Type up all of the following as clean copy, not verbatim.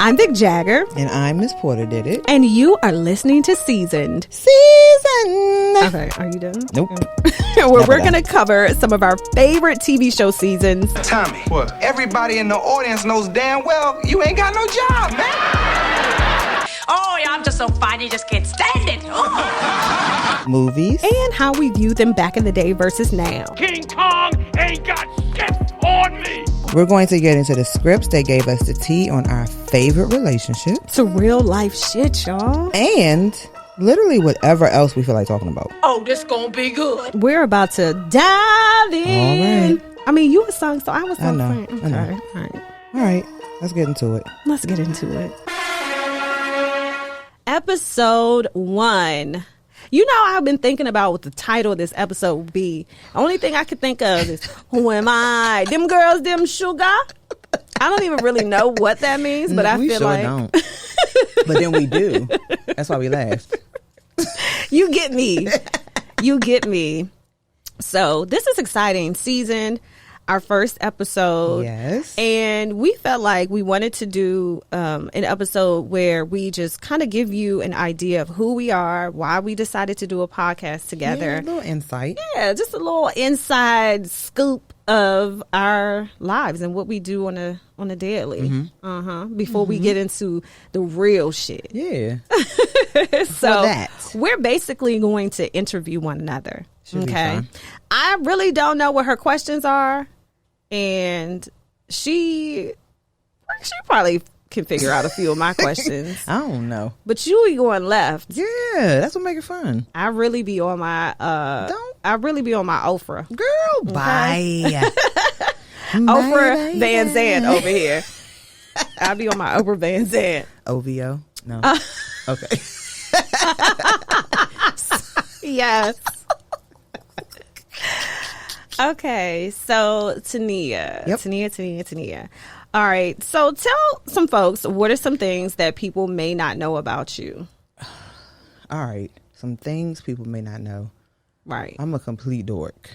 I'm Vic Jagger. And I'm Miss Porter Did It. And you are listening to Seasoned. Okay, are you done? Nope. Where we're going to cover some of our favorite TV show seasons. Tommy, what? Everybody in the audience knows damn well you ain't got no job, man. Oh, yeah, I'm just so fine, you just can't stand it. Movies. And how we view them back in the day versus now. King Kong ain't got shit on me. We're going to get into the scripts that gave us the tea on our favorite relationships. It's a real life shit, y'all. And literally whatever else we feel like talking about. Oh, this gonna be good. We're about to dive in. All right. I mean, you were sung, so I was sung. I know. Okay. I know. All right. All right. Let's get into it. Let's get into it. Episode 1. You know, I've been thinking about what the title of this episode would be. The only thing I could think of is, who am I? Them girls, them sugar? I don't even really know what that means, but I we feel sure like... don't. But then we do. That's why we laughed. You get me. You get me. So this is exciting. Season, our first episode. Yes. And we felt like we wanted to do an episode where we just kind of give you an idea of who we are, why we decided to do a podcast together. Yeah, a little insight. Yeah, just a little inside scoop of our lives and what we do on a daily. Before we get into the real shit. Yeah. So that. we're basically going to interview one another. Should be Okay. fun. I really don't know what her questions are, and she probably can figure out a few of my questions. I don't know. But you be going left. Yeah, that's what make it fun. I really be on my I really be on my Oprah. Girl, bye. Oprah Van Zandt over here. I be on my Oprah Van Zandt. OVO? No. Okay. Yes. Okay, so Tania. Yep. Tania. All right, so tell some folks, what are some things that people may not know about you? All right. Some things people may not know. Right. I'm a complete dork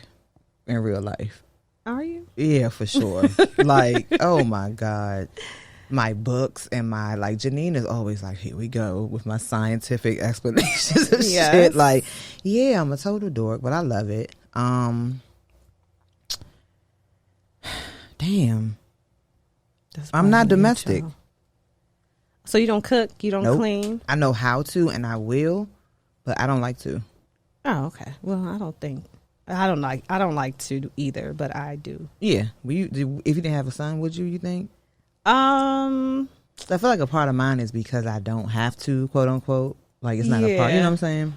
in real life. Are you? Yeah, for sure. Like, oh my God. My books and my, like, Janine is always like, here we go with my scientific explanations of Yes. shit. Like, yeah, I'm a total dork, but I love it. Damn. That's I'm not probably it, domestic. y'all. So you don't cook? You don't Nope. clean? I know how to and I will, but I don't like to. Oh, okay. Well, I don't like to either, but I do. Yeah. If you didn't have a son, would you, you think? I I feel like a part of mine is because I don't have to, quote unquote. Like, it's not a part. You know what I'm saying?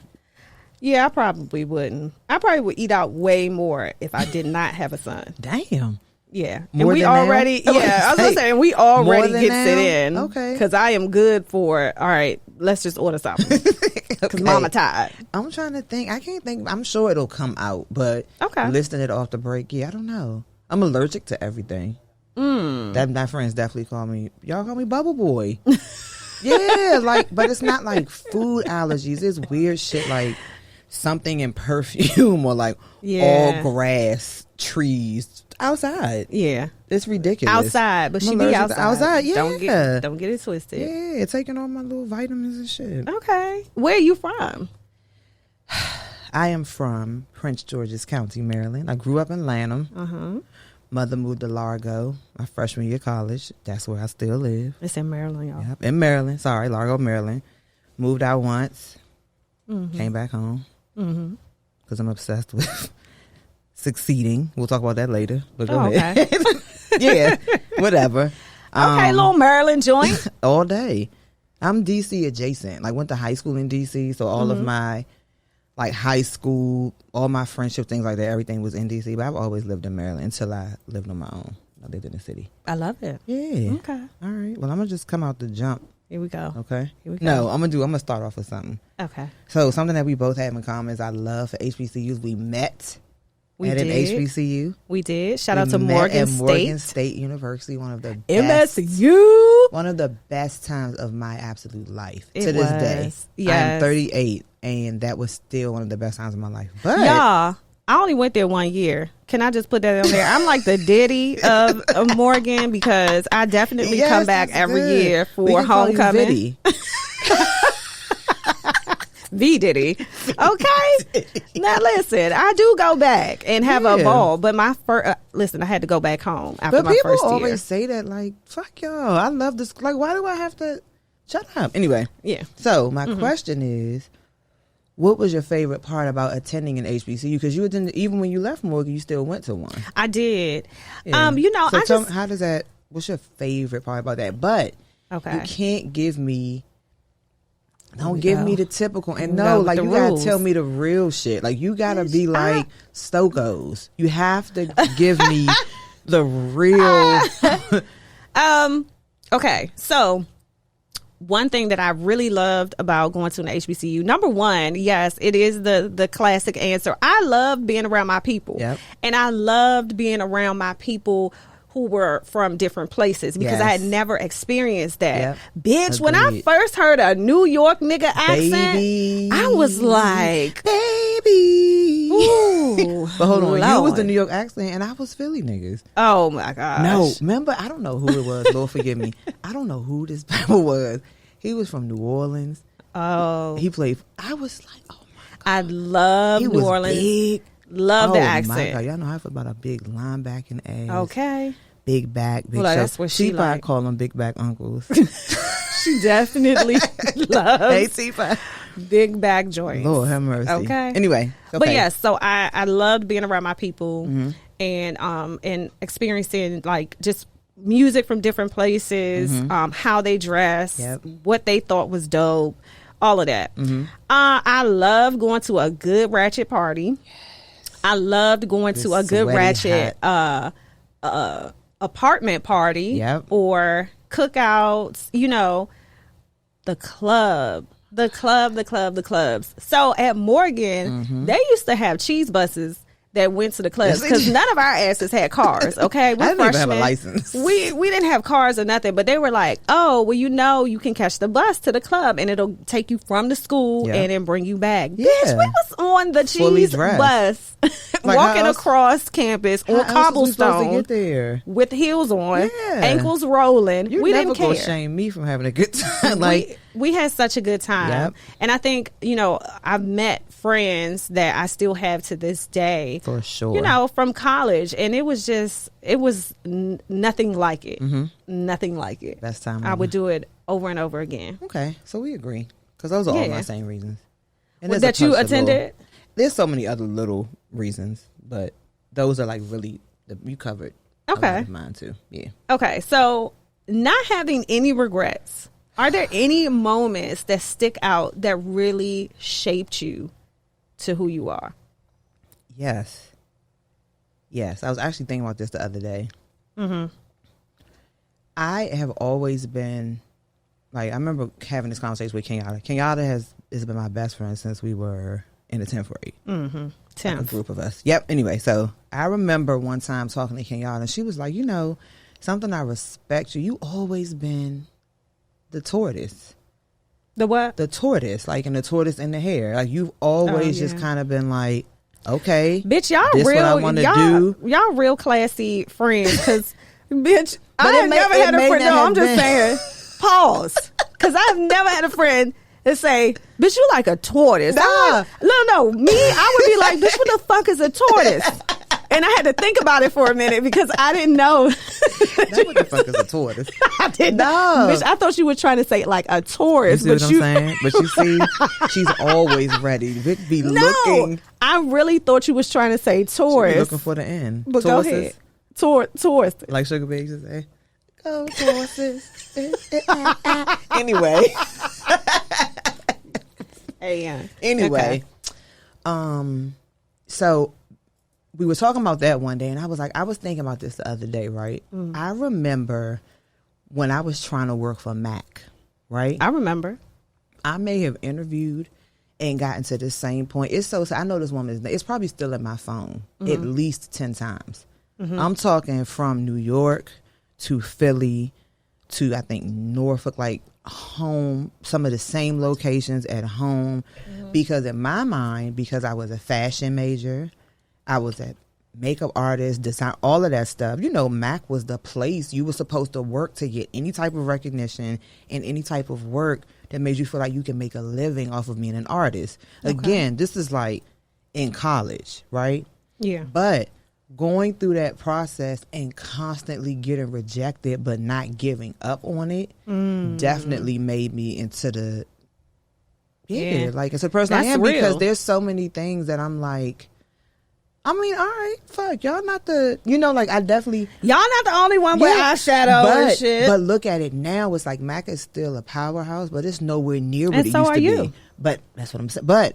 Yeah, I probably wouldn't. I probably would eat out way more if I did not have a son. Damn. Yeah. More And we than now? already, I was yeah, I was gonna going to say, say, and we more already than gets it now? in. Okay. Because I am good for, all right, let's just order something. Because Okay. mama tired. I'm trying to think. I can't think. I'm sure it'll come out, but Okay. listing it off the break, yeah, I don't know. I'm allergic to everything. That my friends definitely call me. Y'all call me Bubble Boy. Yeah, like, but it's not like food allergies. It's weird shit like something in perfume or like Yeah. all grass, trees outside. Yeah. It's ridiculous. Outside, but I'm she be allergic to outside. outside, yeah. Don't get it twisted. Yeah, taking all my little vitamins and shit. Okay. Where are you from? I am from Prince George's County, Maryland. I grew up in Lanham. Mother moved to Largo my freshman year of college. That's where I still live. It's in Maryland, y'all. Yep, in Maryland. Sorry, Largo, Maryland. Moved out once. Came back home. Because I'm obsessed with succeeding. We'll talk about that later. But go ahead. Okay. Yeah, whatever. Okay, little Maryland joint. All day. I'm DC adjacent. Like, went to high school in DC, so all of my like high school, all my friendship, things like that, everything was in DC. But I've always lived in Maryland until I lived on my own. I lived in the city. I love it. Yeah. Okay. All right. Well, I'm gonna just come out the jump. Here we go. Okay. Here we go. No, I'm gonna start off with something. Okay. So something that we both have in common is I love for HBCUs. We met We at did. an HBCU. We did. Shout We out to met Morgan at State. Morgan State University, one of the best, MSU. one of the best times of my absolute life It to this day. was. Yes. I'm 38, and that was still one of the best times of my life. But Y'all, I only went there 1 year. Can I just put that on there? I'm like the Diddy of Morgan because I definitely come back every year for homecoming. V Diddy. Okay. Now listen, I do go back and have a ball, but my first listen, I had to go back home after my first year. But people always say that, like, fuck y'all. I love this. Like, why do I have to shut up? Anyway. Yeah. So my question is, what was your favorite part about attending an HBCU? Because you attended, even when you left Morgan, you still went to one. I did. Yeah. You know, so tell me, how does that? What's your favorite part about that? But you can't give me. Don't give me the typical. And no, like, you gotta tell me the real shit. Like, you gotta be like Stokos. You have to give me the real. Okay, so one thing that I really loved about going to an HBCU, number one, yes, it is the classic answer. I love being around my people. Yep. And I loved being around my people who were from different places because I had never experienced that. Yep. Bitch, when I first heard a New York nigga accent, I was like, baby. Ooh, but hold on, you was the New York accent and I was Philly niggas. Oh my gosh. No, remember, I don't know who it was. Lord forgive me. I don't know who this people was. He was from New Orleans. Oh. He played, I was like, oh my God. I love New Orleans. Big. Love the accent. My God. Y'all know how I feel about a big linebacking ass. Okay. Big back, big well, that's what she like. Call them big back uncles. She definitely loves hey, T5. big back joints. Lord have mercy. Okay. Anyway. But yes, so I loved being around my people and experiencing like just music from different places, how they dress, what they thought was dope, all of that. I love going to a good ratchet party. I loved going to a good ratchet apartment party or cookouts, you know, the clubs. So at Morgan, they used to have cheese buses that went to the clubs because none of our asses had cars. Okay, I didn't even have a license. We didn't have cars or nothing, but they were like, oh, well, you know, you can catch the bus to the club and it'll take you from the school and then bring you back. Yeah. Bitch, we was on the cheese bus, like walking across campus on cobblestone to get there with heels on, ankles rolling. You we never didn't care. Gonna shame me from having a good time. Like we had such a good time, and I think, you know, I've met friends that I still have to this day, for sure, you know, from college, and it was nothing like it. Nothing like it. Best time I would do it over and over again. Okay, so we agree because those are all my same reasons. And that you attended. There's so many other little reasons, but those are like really you covered. A lot of mine too. Yeah. Okay, so not having any regrets. Are there any moments that stick out that really shaped you to who you are? Yes. I was actually thinking about this the other day. I have always been, like, I remember having this conversation with Kenyatta. Kenyatta has been my best friend since we were in the 10th grade. 10th. A group of us. Yep. Anyway, so I remember one time talking to Kenyatta, and she was like, you know, something I respect you. You always been the tortoise. The what? The tortoise, like in the tortoise in the hair. Like you've always just kind of been like, okay, bitch, y'all this real. What I want to do. Y'all real classy friends, because bitch, I have never had a friend. No, I'm just saying. Pause, because I've never had a friend that say, "Bitch, you like a tortoise." Nah. No, me, I would be like, "Bitch, what the fuck is a tortoise?" And I had to think about it for a minute because I didn't know. What the fuck is a tortoise? I didn't know. Bitch, I thought you were trying to say like a Taurus. You see what I'm saying? But you see, she's always ready. Vic be looking. I really thought you was trying to say Taurus. Looking for the end. But go ahead. Taurus. Like Sugar Babes would say. Go Tauruses. Anyway. Anyway. Okay. So we were talking about that one day, and I was thinking about this the other day, right? I remember when I was trying to work for Mac, right? I remember. I may have interviewed and gotten to the same point. I know this woman, it's probably still in my phone at least 10 times. I'm talking from New York to Philly to, I think, Norfolk, like home, some of the same locations at home. Because in my mind, because I was a fashion major, I was at makeup artist, design, all of that stuff. You know, Mac was the place you were supposed to work to get any type of recognition and any type of work that made you feel like you can make a living off of being an artist. Okay. Again, this is like in college, right? Yeah. But going through that process and constantly getting rejected but not giving up on it definitely made me into the like it's a person I am, because there's so many things that I'm like, I mean, all right, fuck, y'all not the, you know, like I definitely, y'all not the only one with eyeshadow and shit. But look at it now, it's like Mac is still a powerhouse, but it's nowhere near what it used to be. But that's what I'm saying. But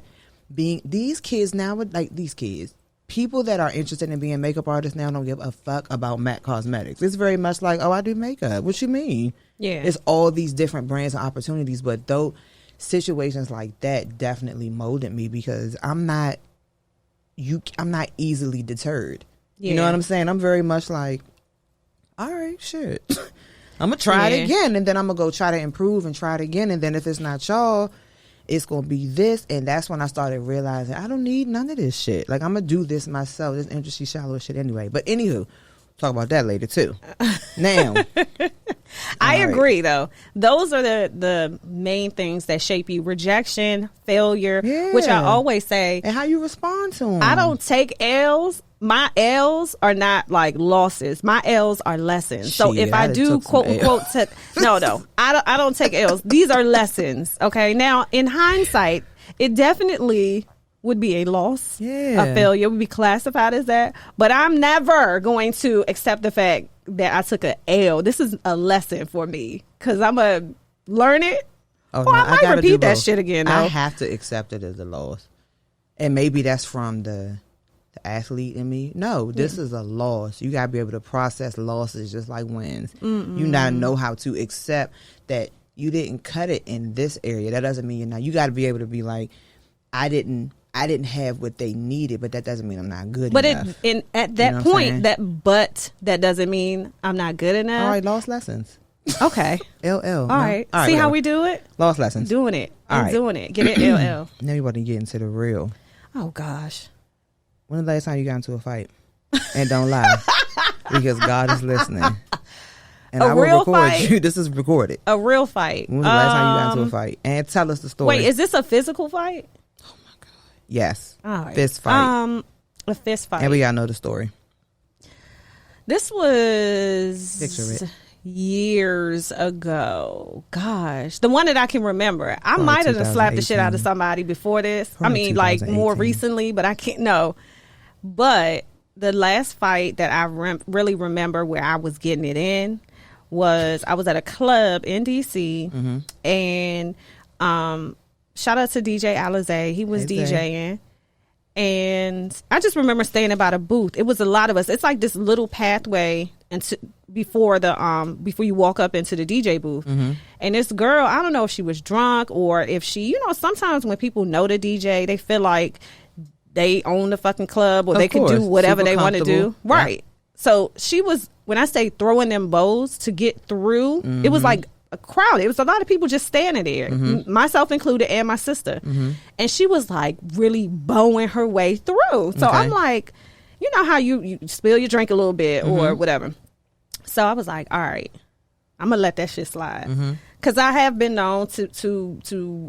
being these kids now, like these kids, people that are interested in being makeup artists now don't give a fuck about MAC Cosmetics. It's very much like, oh, I do makeup. What you mean? Yeah. It's all these different brands and opportunities. But though situations like that definitely molded me, because I'm not easily deterred. Yeah. You know what I'm saying? I'm very much like, all right, shit. I'm going to try it again. And then I'm going to go try to improve and try it again. And then if it's not y'all, it's going to be this. And that's when I started realizing I don't need none of this shit. Like, I'm going to do this myself. This industry shallow shit anyway. But anywho, talk about that later too. Now. I agree, though. Those are the main things that shape you. Rejection, failure, which I always say. And how you respond to them. I don't take L's. My L's are not like losses. My L's are lessons. So if I do quote unquote, I don't take L's. These are lessons. Okay. Now, in hindsight, it definitely would be a loss. Yeah. A failure would be classified as that. But I'm never going to accept the fact that I took an L. This is a lesson for me, because I'm going to learn it. Oh, or I might repeat that shit again, though. I have to accept it as a loss. And maybe that's from the athlete in me. No, this is a loss. You got to be able to process losses just like wins. You gotta know how to accept that you didn't cut it in this area. That doesn't mean you're not. You got to be able to be like, I didn't have what they needed, but that doesn't mean I'm not good enough. But at that point, that doesn't mean I'm not good enough. All right, lost lessons. Okay. LL. All right. See how we do it? Lost lessons. Doing it. I'm doing it. Get it LL. Now you want to get into the real. Oh, gosh. When was the last time you got into a fight? And don't lie, because God is listening. And I will record fight? You. This is recorded. A real fight. When was the last time you got into a fight? And tell us the story. Wait, is this a physical fight? Oh my God. Yes. All right. Fist fight. A fist fight. And we gotta know the story. This was Picture it. Years ago. Gosh, the one that I can remember. I might have slapped the shit out of somebody before this. Probably I mean, like more recently, but I can't know. But the last fight that I really remember where I was getting it in was I was at a club in DC, and shout out to DJ Alizé. He was DJing. And I just remember staying about a booth. It was a lot of us. It's like this little pathway before you walk up into the DJ booth. And this girl, I don't know if she was drunk or if she, you know, sometimes when people know the DJ, they feel like they own the fucking club or they could do whatever they want to do. Right. Yeah. So she was, when I say throwing them bows to get through, it was like a crowd. It was a lot of people just standing there, myself included, and my sister. And she was like really bowing her way through. So I'm like, you know how you spill your drink a little bit or whatever. So I was like, all right, I'm gonna let that shit slide, because I have been known to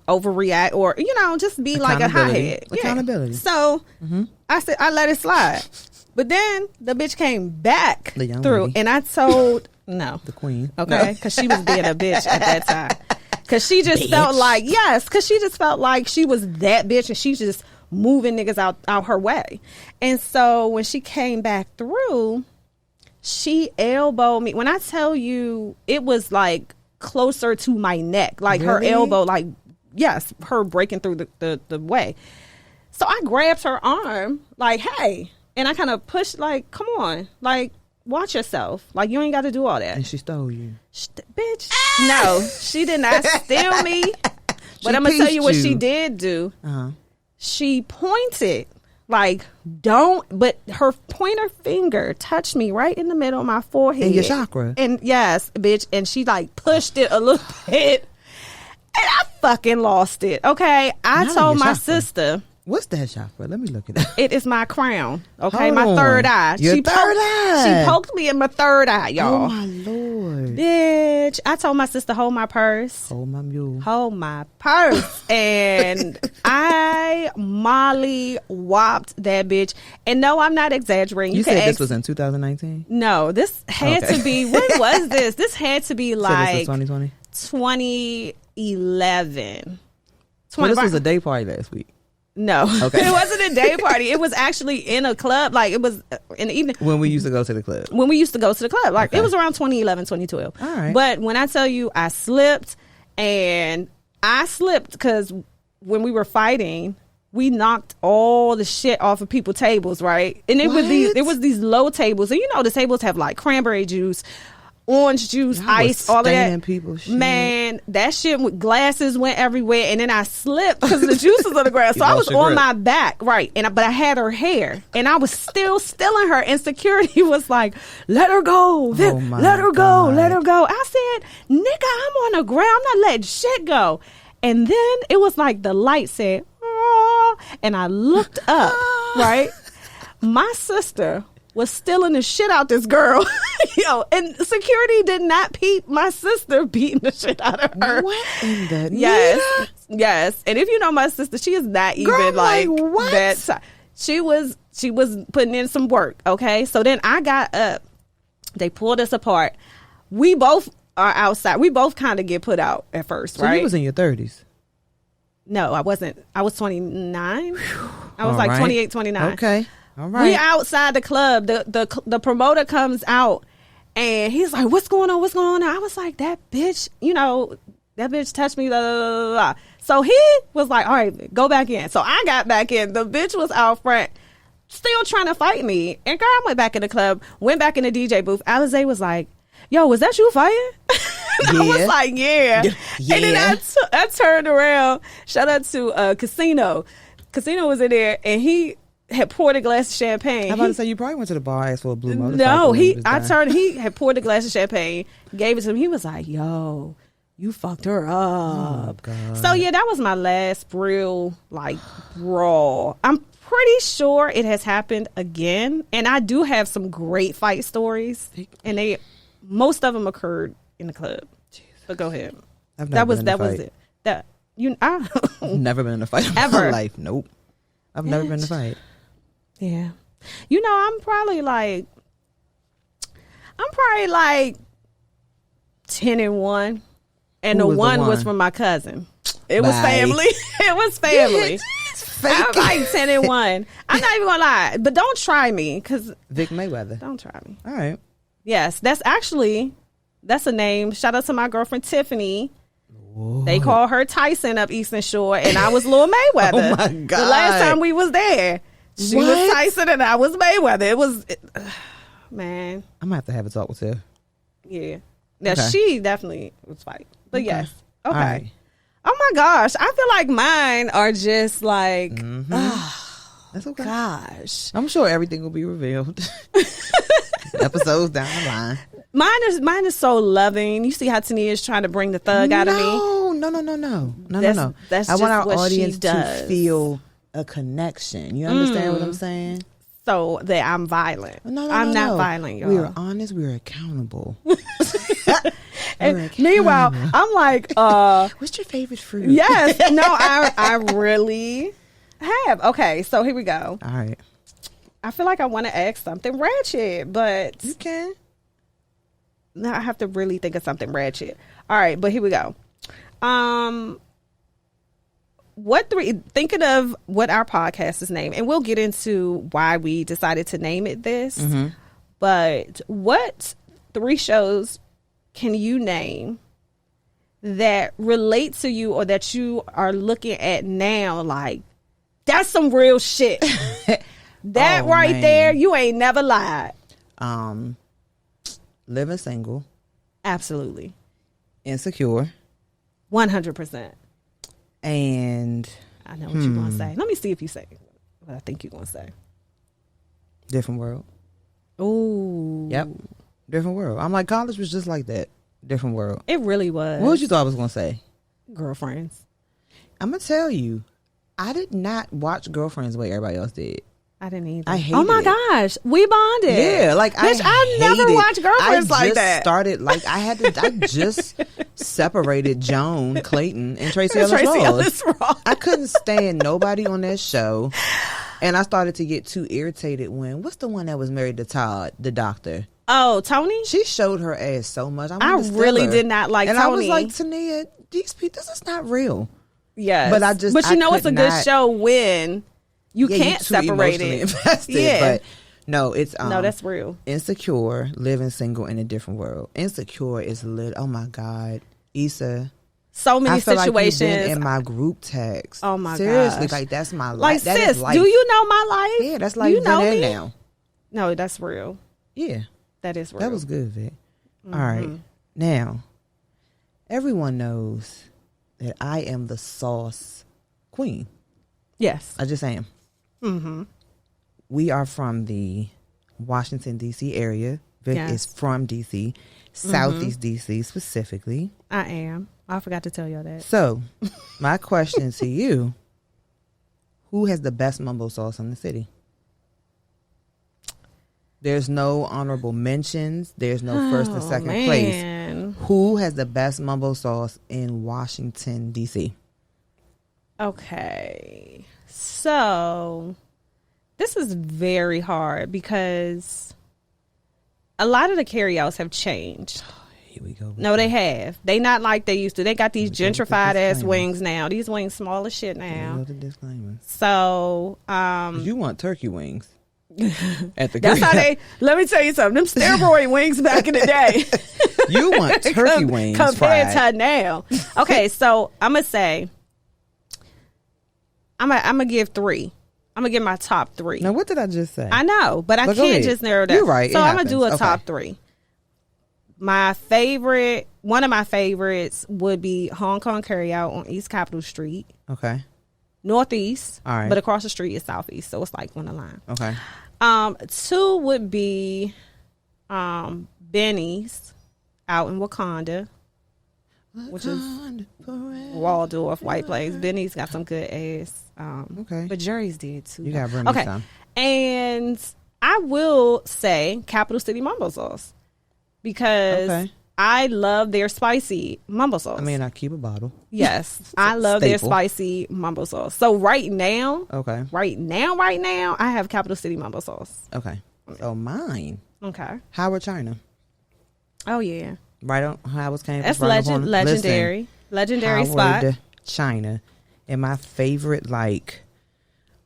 overreact or, you know, just be like a hothead. Accountability. So I said I let it slide, but then the bitch came back through, and I told the queen, okay, because she was being a bitch at that time, because she just felt like she was that bitch, and she's just moving niggas out her way. And so when she came back through, she elbowed me. When I tell you, it was like closer to my neck, like her elbow, like, yes, her breaking through the way. So I grabbed her arm like, hey, and I kind of pushed, like, come on, like, watch yourself, like, you ain't got to do all that. And she stole you. Bitch. No, she did not steal me. But I'm gonna tell you what she did do. She pointed, like, but her pointer finger touched me right in the middle of my forehead. In your chakra. And yes, bitch. And she like pushed it a little bit. And I fucking lost it. Okay. I told my sister, What's that chakra? Let me look it up. It is my crown. Okay, Hold my on. third eye. Your third eye. She poked me in my third eye, y'all. Oh my Lord. Bitch, I told my sister, hold my purse. Hold my mule. Hold my purse. And I molly whopped that bitch. And no, I'm not exaggerating. You said this was in 2019? No, this had to be, when was this? This had to be like 2020? 2011. Well, this was a day party last week. No, Okay. It wasn't a day party. It was actually in a club. Like, it was in the evening. When we used to go to the club. When we used to go to the club. Like, Okay. it was around 2011, 2012. All right. But when I tell you I slipped, and I slipped because when we were fighting, we knocked all the shit off of people's tables, right? And it was these low tables. And you know, the tables have like cranberry juice, orange juice, Y'all ice, was all of staining that. people's shit. Man, that shit with glasses went everywhere, and then I slipped because the juice was on the ground. So I was lost your on grip. my back, right? But I had her hair, and I was still in her. And security was like, "Let her go, Vic, Oh my let her go, God. let her go." I said, "Nigga, I'm on the ground. I'm not letting shit go." And then it was like the light said, "Oh," and I looked up, right? My sister was stealing the shit out this girl. Yo, and security did not peep my sister beating the shit out of her. What in the Yes. Yes. And if you know my sister, she is not Girl, even like what? that. She was putting in some work. Okay. So then I got up. They pulled us apart. We both are outside. We both kind of get put out at first, So right? you was in your 30s. No, I wasn't. I was 29. I was All like right. 28, 29. Okay. All right. We outside the club. The promoter comes out and he's like, "What's going on? What's going on?" I was like, "That bitch, that bitch touched me." Blah, blah, blah, blah. So he was like, "All right, go back in." So I got back in. The bitch was out front, still trying to fight me. And girl, I went back in the club, went back in the DJ booth. Alizé was like, "Yo, was that you fighting?" I was like, "Yeah." Yeah. And then I turned around. Shout out to Casino. Casino was in there, and he had poured a glass of champagne. I'm about to say you probably went to the bar, asked for a blue motorcycle. No, when you was down. he had poured a glass of champagne, gave it to him. He was like, "Yo, you fucked her up." God. So yeah, that was my last real like brawl. I'm pretty sure it has happened again, and I do have some great fight stories, and most of them occurred in the club. But go ahead. I've never been in a fight. It. That I Never been in a fight in Ever. my life. Nope. I've never been in a fight. Yeah. I'm probably like 10-1. And Who the was the one was one? from my cousin. It was Bye. family. It was family. I'm like 10-1. I'm not even gonna lie. But don't try me, because Vic Mayweather. don't try me. All right. Yes, that's a name. Shout out to my girlfriend Tiffany. They call her Tyson up Eastern Shore, and I was Lil Mayweather. Oh my God. The last time we was there, she was What? Tyson and I was Mayweather. It was, man, I'm going to have to have a talk with her. yeah. Now Okay. she definitely was fight, but yes, okay. All right. Oh my gosh, I feel like mine are just like, That's okay. gosh, I'm sure everything will be revealed. Episodes down the line. Mine is so loving. You see how Tania is trying to bring the thug out of me. No. That's I want just our what she audience to does. feel a connection. You understand what I'm saying? So that I'm violent. No, I'm not violent, y'all. We are honest. We are accountable. And meanwhile, I'm like, What's your favorite fruit? yes, no, I really have. Okay, so here we go. All right. I feel like I want to ask something ratchet, but You can. now I have to really think of something ratchet. All right, but here we go. Thinking of what our podcast is named, and we'll get into why we decided to name it this. But what 3 shows can you name that relate to you, or that you are looking at now like, that's some real shit? That Oh, right man. there, you ain't never lied. Living single, Absolutely. insecure, 100%. and I know what you're going to say. Let me see if you say what I think you're going to say. different world. Ooh. Yep. Different world. I'm like, college was just like that. Different world. It really was. What would you thought I was going to say? Girlfriends. I'm going to tell you. I did not watch Girlfriends the way everybody else did. I didn't either. I hated Oh my it. gosh, we bonded. Yeah, like bitch, I never watched Girlfriends like that. Started like I just separated Joan Clayton and Tracy Ellis Ross. I couldn't stand nobody on that show, and I started to get too irritated when what's the one that was married to Todd, the doctor? Oh, Tony. She showed her ass so much. I really did not like and Tony. I was like, Tania, these people, this is not real. Yes, but you know, it's a good show when. You can't separate it. Invested, yeah, but no, it's no, that's real. Insecure, living single in a different world. Insecure is lit. Oh my God, Issa. So many I feel situations like you've been in my group text. Oh my god, seriously, like that's my life. Like that sis, is life. do you know my life? Yeah, that's like you know me now. No, that's real. Yeah, that is real. That was good, Vic. All right, now everyone knows that I am the sauce queen. Yes, I just am. Mm-hmm. We are from the Washington, D.C. area. Vic is from D.C., Southeast D.C. specifically. I am. I forgot to tell y'all that. So, my question to you, who has the best mumbo sauce in the city? There's no honorable mentions. There's no first and second place. Who has the best mumbo sauce in Washington, D.C.? Okay. So, this is very hard because a lot of the carryouts have changed. Here we go. No, they have. They not like they used to. They got these gentrified ass wings now. These wings small as shit now. The disclaimer. So, you want turkey wings at the that's how they. Let me tell you something. Them steroid wings back in the day. You want turkey wings compared fried. to now. Okay, so I'm gonna say. I'm gonna give 3. I'm gonna give my top 3. Now, what did I just say? I know, but I can't just narrow down. You're right. So I'm gonna do a top 3. My favorite, one of my favorites, would be Hong Kong Carryout on East Capitol Street. Okay. Northeast. All right. But across the street is Southeast, so it's like on the line. Okay. 2 would be Benny's out in Wakanda, which is Waldorf, White Plains. Benny's got some good ass. Okay. But Jerry's did too. You gotta bring me some. And I will say Capital City Mumbo Sauce because I love their spicy mumbo sauce. I mean, I keep a bottle. Yes, I love their spicy mumbo sauce. So right now, right now, I have Capital City Mumbo Sauce. Okay. So mine. Okay. Howard China. Oh yeah. Right on Howard's Campus. That's right legendary. Legendary spot. Howard China. And my favorite, like,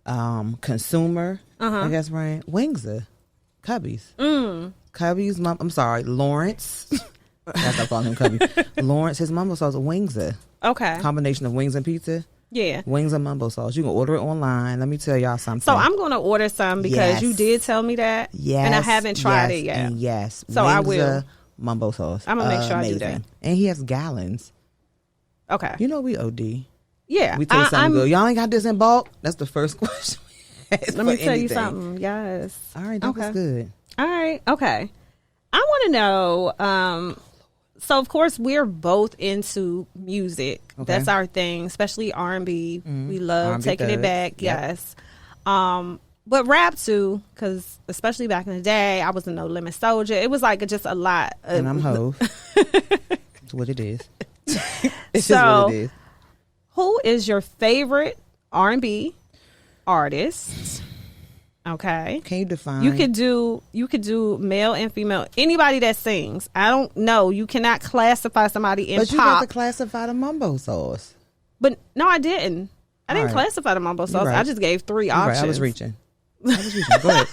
consumer, I guess, right? Wingsa. Cubby's. Cubby's, I'm sorry, Lawrence. That's what I call him, Cubby. Lawrence, his mumbo sauce, Wingsa. Okay. Combination of wings and pizza. Yeah. Wings and mumbo sauce. You can order it online. Let me tell y'all something. So I'm going to order some because you did tell me that. Yes. And I haven't tried it yet. And yes. So I will. Mumbo sauce. I'm going to make sure I do that. And he has gallons. Okay. You know we OD. Yeah. We take something good. Y'all ain't got this in bulk? That's the first question. Let me tell you something. Yes. All right. That was good. All right. Okay. I want to know, so of course we're both into music. Okay. That's our thing, especially R&B. We love R&B taking it back. Yep. Yes. But rap too, because especially back in the day, I was a No Limit soldier. It was like just a lot. And I'm Hove. That's what it is. It's just what it is. Who is your favorite R&B artist? Okay. Can you define? You could do male and female. Anybody that sings. I don't know. You cannot classify somebody in pop. But you got to classify the mumbo sauce. But no, I didn't. I didn't classify the mumbo sauce. Right. I just gave 3 options. Right. I was reaching. Go ahead.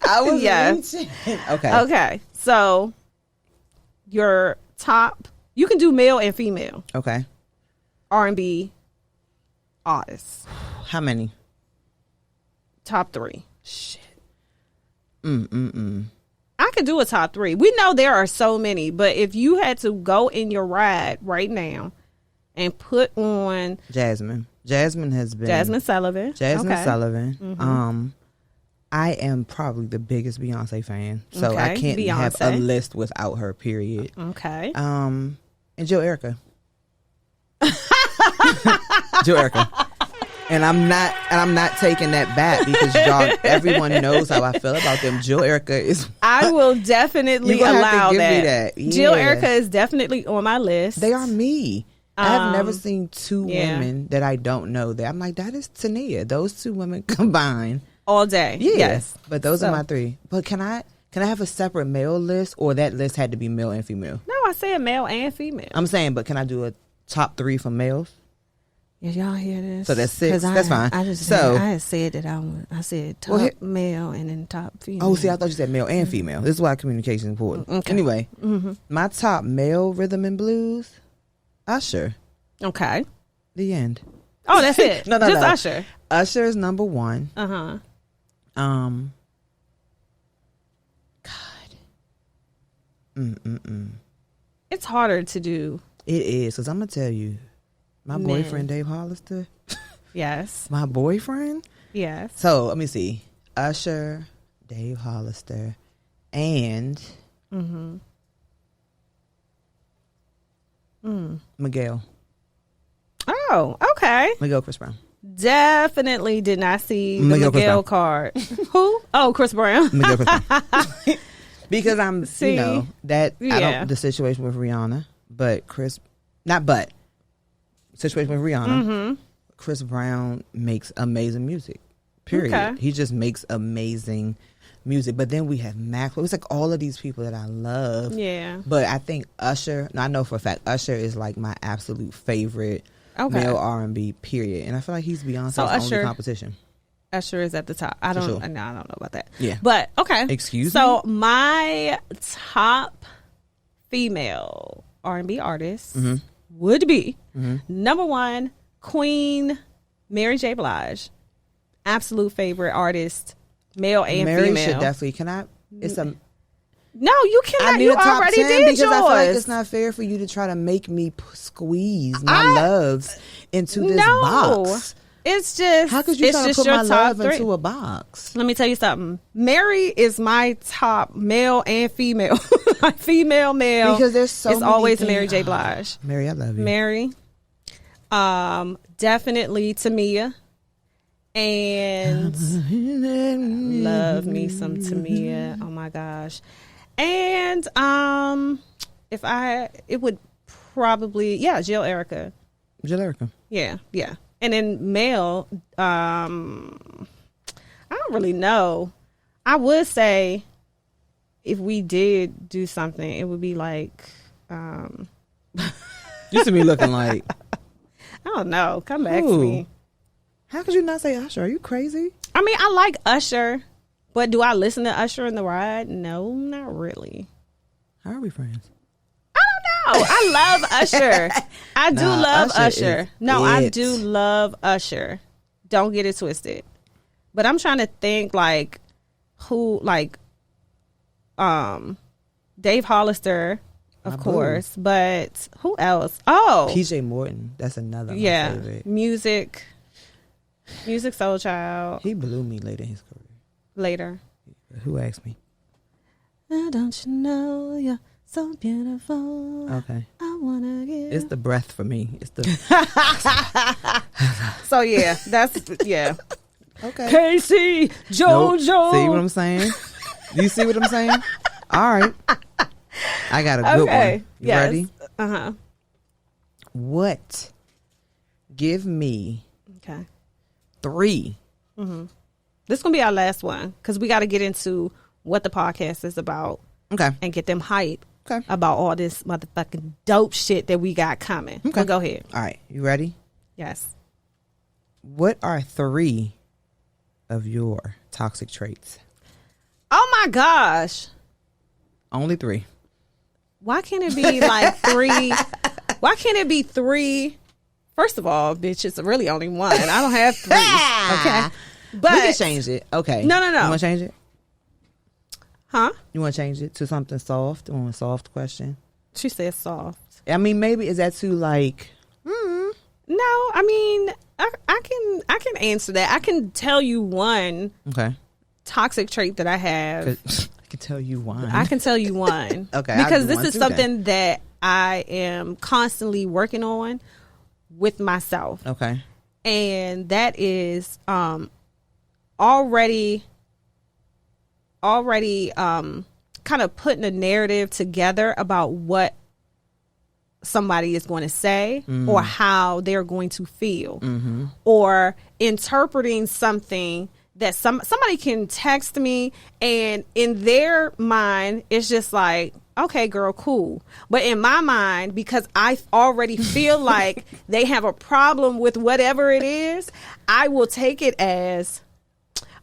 I was reaching. Okay. Okay. So your top, you can do male and female. Okay. R&B artists. How many? Top 3. Shit. I could do a top 3. We know there are so many, but if you had to go in your ride right now and put on Jasmine has been Jasmine Sullivan. Sullivan. I am probably the biggest Beyonce fan, so I can't have a list without her. Period. Okay. And Joe Erica. Joe Erica. And I'm not taking that back because y'all, everyone knows how I feel about them. Jill Erica is. I will definitely allow give that. Me that. Yeah. Jill Erica is definitely on my list. They are me. I have never seen two women that I don't know that I'm like, that is Tania. Those two women combined all day. Yeah. Yes. But those are my three. But can I have a separate male list, or that list had to be male and female? No, I said male and female. I'm saying, but can I do a top 3 for males? Yeah, y'all hear this? So that's 6. That's fine. I had said that I said top male and then top female. Oh, see, I thought you said male and female. This is why communication is important. Okay. Anyway, my top male rhythm and blues, Usher. Okay. The end. Oh, that's it. No. Usher. Usher is number 1. God. It's harder to do. It is, because I'm going to tell you, my boyfriend, Dave Hollister. Yes. My boyfriend? Yes. So, let me see. Usher, Dave Hollister, and Miguel. Oh, okay. Miguel Chris Brown. Definitely did not see the Miguel card. Who? Oh, Chris Brown. Miguel Chris Brown. Because the situation with Rihanna, situation with Rihanna. Chris Brown makes amazing music. Period. Okay. He just makes amazing music. But then we have Mac. It's like all of these people that I love. Yeah. But I think Usher, I know for a fact, Usher is like my absolute favorite male R&B, period. And I feel like he's Beyonce's only competition. Usher is at the top. I don't know about that. Yeah. But, okay. Excuse me? So, my top female R&B artist would be number 1, Queen Mary J. Blige. Absolute favorite artist, male and Mary female. Mary should definitely. No, you cannot. I need you a top already 10 did because yours. I feel like it's not fair for you to try to make me squeeze my loves into this box. It's just how could you try to put my love into a box? Let me tell you something. Mary is my top male and female. Female, male. Because there's so it's many always things. Mary J. Blige. Mary, I love you. Mary. Definitely Tamia. And love me some Tamia. Oh my gosh. And it would probably Jill Erica. Jill Erica. Yeah. And then male, I don't really know. I would say if we did do something, it would be like You see me looking like I don't know. Come back to me. How could you not say Usher? Are you crazy? I mean, I like Usher, but do I listen to Usher in the ride? No, not really. How are we friends? I don't know. I love Usher. I do love Usher. No, I do love Usher. Don't get it twisted. But I'm trying to think like who, like Dave Hollister, of course, but who else? Oh, PJ Morton. That's another favorite. Music Soul Child. He blew me later in his career. Later. Who asked me? Don't you know you're so beautiful? Okay. I wanna get. It's the breath for me. It's the. So that's Okay. Casey, JoJo. Nope. See what I'm saying? You see what I'm saying? All right. I got a good one. You ready? What? Give me. Okay. 3. This is gonna be our last one because we got to get into what the podcast is about. Okay. And get them hype. Okay. About all this motherfucking dope shit that we got coming. Okay. Go ahead. All right. You ready? Yes. What are 3 of your toxic traits? Oh my gosh. Only 3. Why can't it be like 3? Why can't it be 3? First of all, bitch, it's really only 1. I don't have 3. Okay. But we can change it. Okay. No. You want to change it? Huh? You want to change it to something soft? You want a soft question? She said soft. I mean, maybe is that too like? No, I mean, I can answer that. I can tell you one. Okay. Toxic trait that I have. I can tell you one. I can tell you one. Okay. Because this is something that I am constantly working on with myself. Okay. and that is already kind of putting a narrative together about what somebody is going to say or how they're going to feel, or interpreting something that somebody can text me, and in their mind it's just like, okay, girl, cool. But in my mind, because I already feel like they have a problem with whatever it is, I will take it as,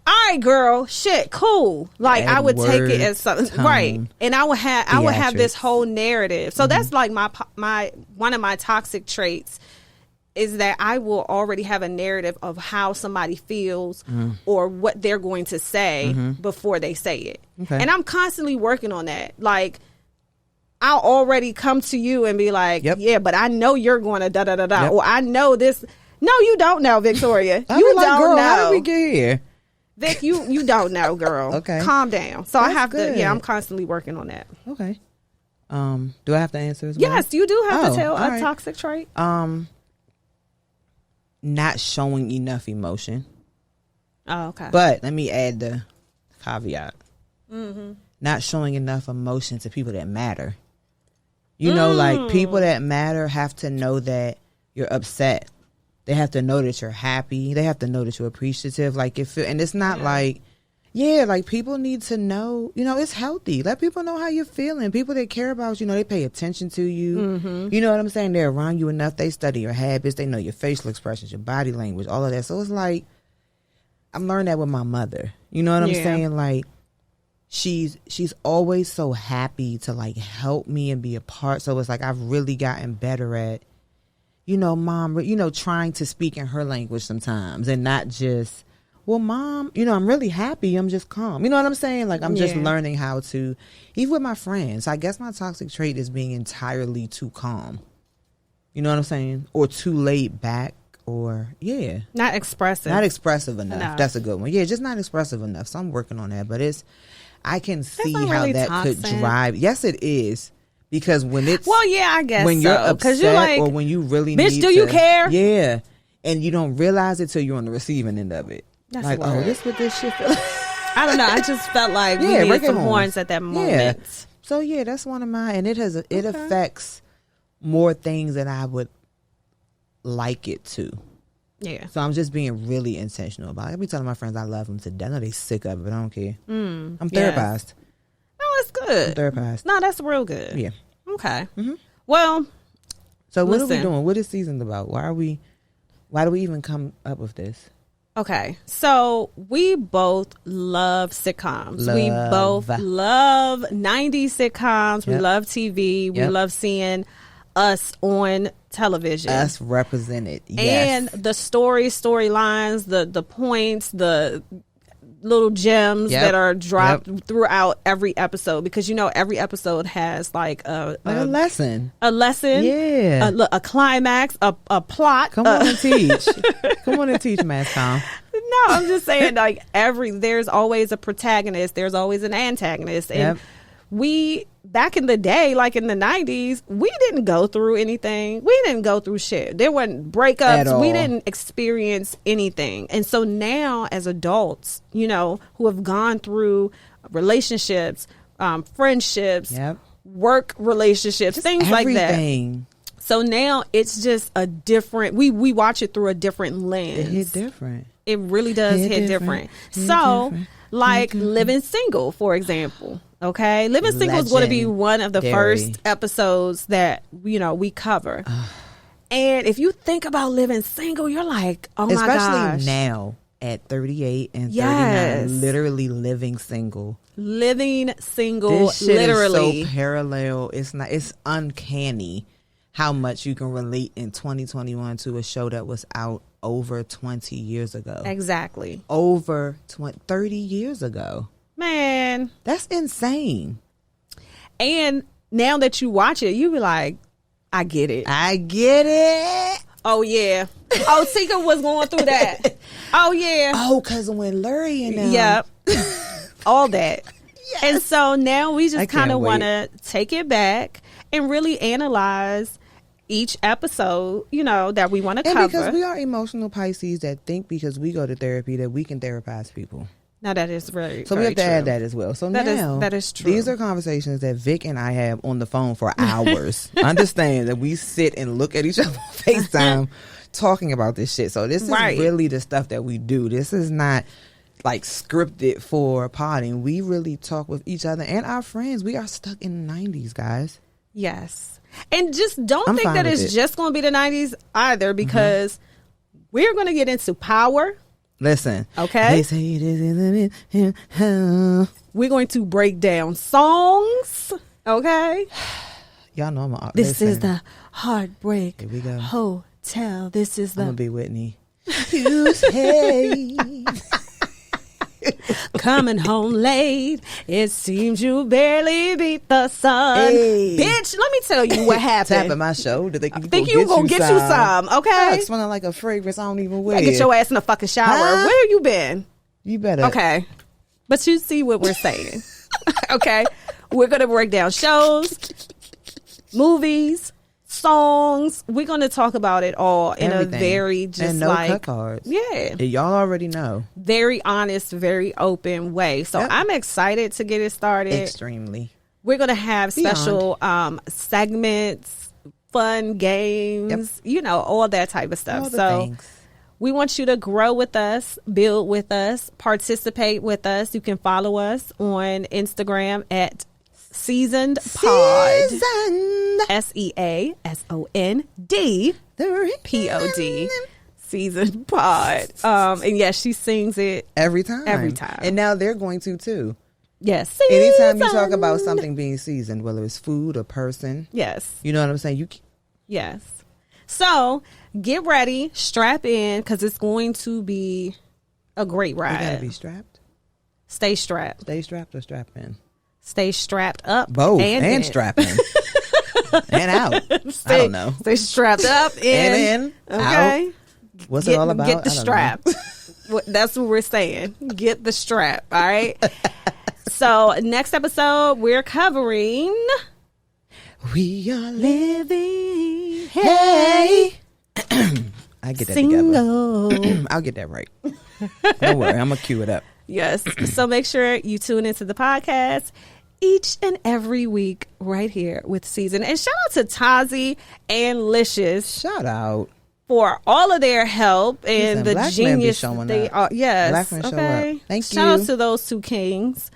all right, girl, shit, cool. Like, I would take it as something, right? And I would have this whole narrative. So that's like my one of my toxic traits, is that I will already have a narrative of how somebody feels or what they're going to say before they say it. Okay. And I'm constantly working on that. Like, I'll already come to you and be like, yeah, but I know you're going to da-da-da-da. Or I know this. No, you don't know, Victoria. You like, don't girl, know. How did we get here? Vic, you don't know, girl. Okay. Calm down. So That's I have good. to, I'm constantly working on that. Okay. Do I have to answer as well? Yes, you do have to tell a right. toxic trait. Not showing enough emotion. Oh, okay. But let me add the caveat. Not showing enough emotion to people that matter. You know, like, people that matter have to know that you're upset. They have to know that you're happy. They have to know that you're appreciative. Like, and it's not like, like, people need to know, you know, it's healthy. Let people know how you're feeling. People that care about you, know, they pay attention to you. You know what I'm saying? They're around you enough. They study your habits. They know your facial expressions, your body language, all of that. So it's like, I'm learning that with my mother. You know what I'm saying? Like, she's always so happy to, like, help me and be a part. So it's like, I've really gotten better at, you know, mom, you know, trying to speak in her language sometimes, and not just, well, mom, you know, I'm really happy, I'm just calm. You know what I'm saying? Like, I'm just learning how to, even with my friends, I guess my toxic trait is being entirely too calm. You know what I'm saying? Or too laid back, or, Not expressive. Not expressive enough. No. That's a good one. Yeah, just not expressive enough. So I'm working on that. But I can see how really that toxic. Could drive. Yes, it is. Because when it's, I guess when you're upset, you're like, or when you really bitch, need do you care? Yeah, and you don't realize it till you're on the receiving end of it. That's like, weird. this what this shit feel like. I don't know. I just felt like we needed some horns at that moment. Yeah. So that's one of mine, and it affects more things than I would like it to. Yeah. So I'm just being really intentional about it. I be telling my friends I love them to death. I know they sick of it, but I don't care. I'm therapized. No, it's good. I'm therapized. No, that's real good. Yeah. Okay. Well, so what are we doing? What is season about? Why do we even come up with this? Okay. So we both love sitcoms. We both love 90s sitcoms. We love TV. We love seeing us on television. Us represented. Yes. And the storylines, the points, the little gems that are dropped throughout every episode, because you know every episode has like a lesson, a climax, a plot. Come on and teach. Come on and teach, Mascom. No, I'm just saying, like, there's always a protagonist, there's always an antagonist, and we, back in the day, like in the 90s, we didn't go through anything. We didn't go through shit. There weren't breakups. We didn't experience anything. And so now, as adults, you know, who have gone through relationships, friendships, work relationships, just things everything. Like that. So now it's just a different, we watch it through a different lens. It hit different. It really does hit different. So, like Living Single, for example. Okay, Living Single is going to be one of the first episodes that, you know, we cover. And if you think about Living Single, you're like, oh my gosh. Especially now at 38 and 39, literally living single. Living single, this shit literally. Is so parallel. It's uncanny how much you can relate in 2021 to a show that was out over 20 years ago. Exactly. Over 30 years ago. Man. That's insane. And now that you watch it, you be like, I get it. I get it. Oh, yeah. Oh, Tika was going through that. Oh, yeah. Oh, because when Lurie and them. Yep. All that. Yes. And so now we just kind of want to take it back and really analyze each episode, that we want to And cover. because we are emotional Pisces that think because we go to therapy that we can therapize people. Now that is very So we have to add that as well. So that is true. These are conversations that Vic and I have on the phone for hours. Understand that we sit and look at each other on FaceTime talking about this shit. So this is really the stuff that we do. This is not like scripted for potting. We really talk with each other and our friends. We are stuck in the 90s, guys. Yes. And just don't think that it's just going to be the 90s either, because we're going to get into power. Listen. Okay. They say it is. We're going to break down songs. Okay. Y'all know I'm This is the Heartbreak Here we go. Hotel. This is I'm the going to be Whitney. You say. Coming home late. It seems you barely beat the sun. Hey. Bitch, let me tell you what happened. Tapping my shoulder. They think you gonna get you some, okay? Smelling like a fragrance I don't even wear. Get your ass in the fucking shower. Huh? Where you been? You better. Okay. But you see what we're saying. Okay. We're going to break down shows, movies, songs. We're going to talk about it all in Everything. a very just and no like cut cards. Yeah. Y'all already know. Very honest, very open way. So I'm excited to get it started. Extremely. We're going to have special segments, fun games, all that type of stuff. All the So things. we want you to grow with us, build with us, participate with us. You can follow us on Instagram at Seasoned Pod. SeasondPod. Seasoned Pod. And yes, she sings it Every time. And now they're going to too. Yes. Anytime you talk about something being seasoned, whether it's food or person. Yes. You know what I'm saying? Yes. So get ready, strap in, because it's going to be a great ride. You gotta be strapped. Stay strapped. Stay strapped or strap in. Stay strapped up. Both and strap in. And out. I don't know. Stay strapped up and in. Okay. Out. What's it all about? Get the strap. That's what we're saying. Get the strap. All right. So next episode we're covering We Are Living. Hey. I get that Single. together. I'll get that right. Don't worry. I'm gonna cue it up. Yes. So make sure you tune into the podcast each and every week right here with Season. And shout out to Tazi and Licious. Shout out For all of their help and the Black men be genius showing they up. are. Yes. Black men show up. Thank Shout you. out to those two kings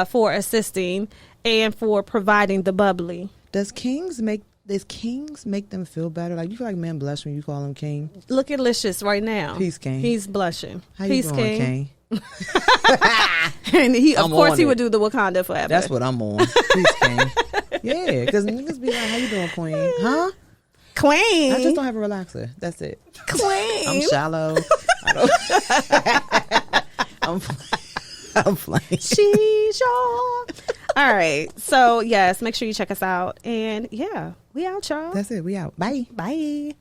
for assisting and for providing the bubbly. Does kings make them feel better? Like, you feel like men blush when you call them king? Look at Licious right now. Peace, king. He's blushing. How Peace, you doing, king? And he, of I'm course, on he it. would do the Wakanda forever. That's what I'm on. Peace, king. Yeah, because niggas be like, how you doing, queen? Huh? Queen. I just don't have a relaxer. That's it. Queen. I'm shallow. I'm playing. She's your. All right. So, yes, make sure you check us out. And, yeah, we out, y'all. That's it. We out. Bye. Bye.